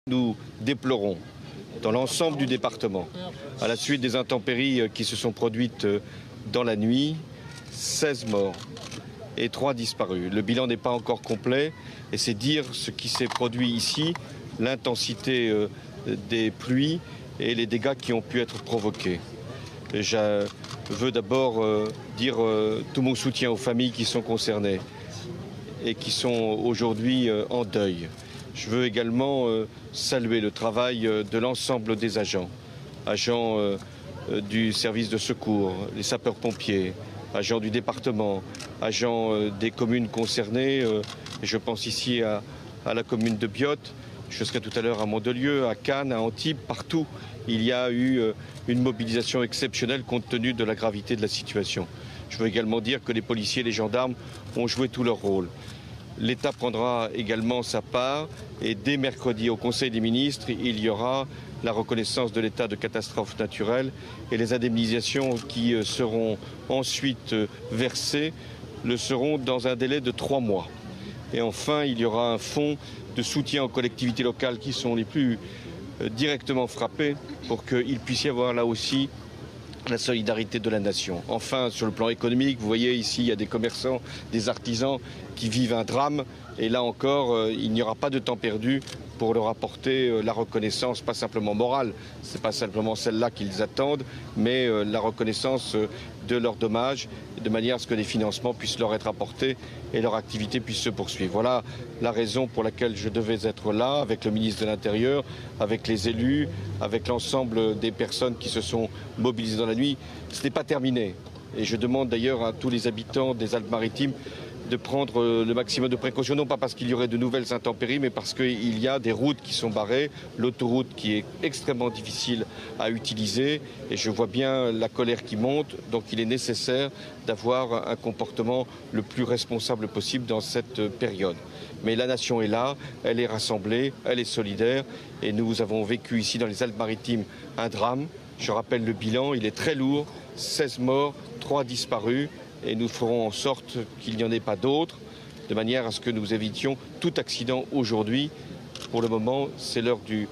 Nous déplorons dans l'ensemble du département, à la suite des intempéries qui se sont produites dans la nuit, 16 morts et 3 disparus. Le bilan n'est pas encore complet et c'est dire ce qui s'est produit ici, l'intensité des pluies et les dégâts qui ont pu être provoqués. Je veux d'abord dire tout mon soutien aux familles qui sont concernées et qui sont aujourd'hui en deuil. Je veux également saluer le travail de l'ensemble des agents du service de secours, les sapeurs-pompiers, agents du département, agents des communes concernées. Je pense ici à la commune de Biot, je serai tout à l'heure à Mandelieu, à Cannes, à Antibes, partout. Il y a eu une mobilisation exceptionnelle compte tenu de la gravité de la situation. Je veux également dire que les policiers et les gendarmes ont joué tout leur rôle. L'État prendra également sa part et dès mercredi au Conseil des ministres, il y aura la reconnaissance de l'état de catastrophe naturelle et les indemnisations qui seront ensuite versées le seront dans un délai de 3 mois. Et enfin, il y aura un fonds de soutien aux collectivités locales qui sont les plus directement frappées pour qu'il puisse y avoir là aussi la solidarité de la nation. Enfin, sur le plan économique, vous voyez ici, il y a des commerçants, des artisans qui vivent un drame. Et là encore, il n'y aura pas de temps perdu pour leur apporter la reconnaissance, pas simplement morale, ce n'est pas simplement celle-là qu'ils attendent, mais la reconnaissance de leurs dommages, de manière à ce que des financements puissent leur être apportés et leur activité puisse se poursuivre. Voilà la raison pour laquelle je devais être là, avec le ministre de l'Intérieur, avec les élus, avec l'ensemble des personnes qui se sont mobilisées dans la nuit. Ce n'est pas terminé. Et je demande d'ailleurs à tous les habitants des Alpes-Maritimes de prendre le maximum de précautions, non pas parce qu'il y aurait de nouvelles intempéries, mais parce qu'il y a des routes qui sont barrées, l'autoroute qui est extrêmement difficile à utiliser, et je vois bien la colère qui monte, donc il est nécessaire d'avoir un comportement le plus responsable possible dans cette période. Mais la nation est là, elle est rassemblée, elle est solidaire, et nous avons vécu ici dans les Alpes-Maritimes un drame. Je rappelle le bilan, il est très lourd, 16 morts, 3 disparus. Et nous ferons en sorte qu'il n'y en ait pas d'autres, de manière à ce que nous évitions tout accident aujourd'hui. Pour le moment, c'est l'heure de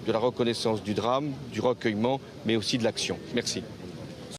la reconnaissance du drame, du recueillement, mais aussi de l'action. Merci.